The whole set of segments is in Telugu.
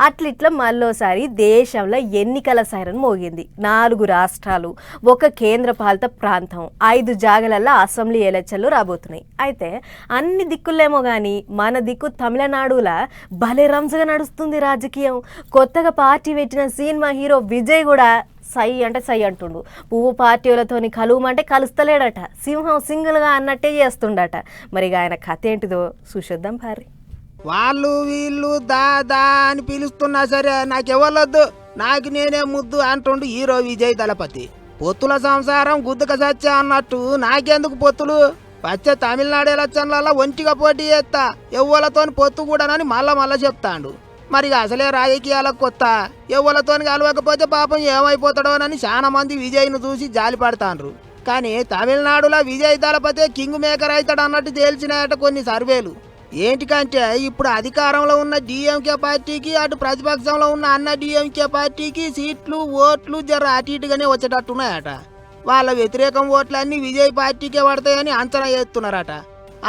అట్లిట్లా మళ్ళోసారి దేశంలో ఎన్నికల సైరన్ మోగింది. 4 రాష్ట్రాలు, ఒక కేంద్రపాలిత ప్రాంతం, 5 జాగలల్లో అసెంబ్లీ ఎలక్షన్లు రాబోతున్నాయి. అయితే అన్ని దిక్కులేమో కానీ మన దిక్కు తమిళనాడులా భలే రంజుగా నడుస్తుంది రాజకీయం. కొత్తగా పార్టీ పెట్టిన సినిమా హీరో విజయ్ కూడా సై అంటే సై అంటుండు. పువ్వు పార్టీలతోని కలువమంటే కలుస్తలేడట. సింహం సింగిల్గా అన్నట్టే చేస్తుండట. మరి ఆయన కథ ఏంటిదో చూసొద్దాం పారి. వాళ్ళు వీళ్ళు దా అని పిలుస్తున్నా సరే నాకెవరొద్దు, నాకు నేనే ముద్దు అంటుండు హీరో విజయ్ దళపతి. పొత్తుల సంసారం గుద్దుక సచ్చా అన్నట్టు నాకెందుకు పొత్తులు, వచ్చే తమిళనాడు ఎలక్షన్లలో ఒంటిగా పోటీ చేస్తా, ఎవ్వలతోని పొత్తు కూడానని మళ్ళా చెప్తాండు. మరి అసలే రాజకీయాలకు కొత్త, ఎవ్వలతోని కలవకపోతే పాపం ఏమైపోతాడోనని చాలా మంది విజయ్ను చూసి జాలి పడతాండ్రు. కానీ తమిళనాడులో విజయ్ దళపతి కింగ్ మేకర్ అవుతాడు అన్నట్టు తేల్చినాయట కొన్ని సర్వేలు. ఏంటికంటే ఇప్పుడు అధికారంలో ఉన్న డిఎంకే పార్టీకి, అటు ప్రతిపక్షంలో ఉన్న అన్న డిఎంకే పార్టీకి సీట్లు ఓట్లు జర అటు ఇటుగానే వచ్చేటట్టున్నాయట. వాళ్ళ వ్యతిరేకం ఓట్లన్నీ విజయ్ పార్టీకే పడతాయని అంచనా చేస్తున్నారట.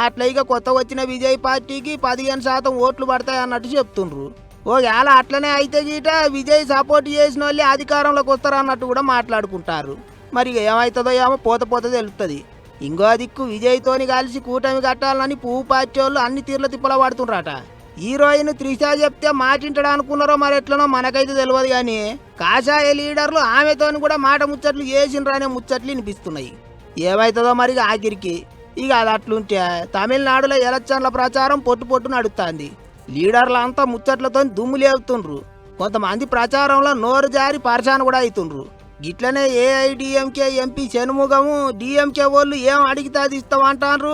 అట్లా ఇక కొత్త వచ్చిన విజయ్ పార్టీకి 15% ఓట్లు పడతాయి అన్నట్టు చెప్తుండ్రు. ఓవేళ అట్లనే అయితే గీట విజయ్ సపోర్ట్ చేసిన వాళ్ళే అధికారంలోకి వస్తారు అన్నట్టు కూడా మాట్లాడుకుంటారు. మరి ఏమవుతుందో ఏమో పోత తెలుస్తుంది. ఇంకో దిక్కు విజయ్తోని కలిసి కూటమి కట్టాలని పువ్వు పార్టీ వాళ్ళు అన్ని తీర్ల తిప్పల పడుతుండ్రట. హీరోయిన్ త్రిష చెప్తే మాటింటాడు అనుకున్నారో మరి ఎట్లనో మనకైతే తెలియదు. కానీ కాషాయ లీడర్లు ఆమెతోని కూడా మాట ముచ్చట్లు చేసిండ్రనే ముచ్చట్లు వినిపిస్తున్నాయి. ఏమవుతుందో మరి ఆఖరికి. ఇక అది అట్లుంటే తమిళనాడులో ఎలక్షన్ల ప్రచారం పొట్టు నడుస్తుంది. లీడర్లు అంతా ముచ్చట్లతో దుమ్ము లేపుతుండ్రు. కొంతమంది ప్రచారంలో నోరు జారి పరిశాన కూడా అవుతుండ్రు. గిట్లనే ఏఐడిఎంకే ఎంపీ షణ్ముగము డిఎంకే వాళ్ళు ఏం అడిగితే అది ఇస్తామంటారు.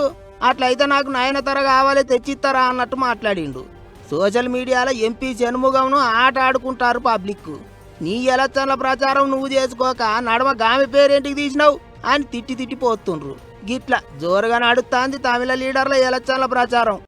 అట్లయితే నాకు నయనతర కావాలి తెచ్చిస్తారా అన్నట్టు మాట్లాడిండు. సోషల్ మీడియాలో ఎంపీ షణ్ముగంను ఆట ఆడుకుంటారు పబ్లిక్. నీ ఎలక్షన్ల ప్రచారం నువ్వు చేసుకోక నడమ గామి పేరేంటికి తీసినావు అని తిట్టి పోతుండ్రు. గిట్ల జోరుగా నడుస్తుంది తమిళ లీడర్ల ఎలక్షన్ల ప్రచారం.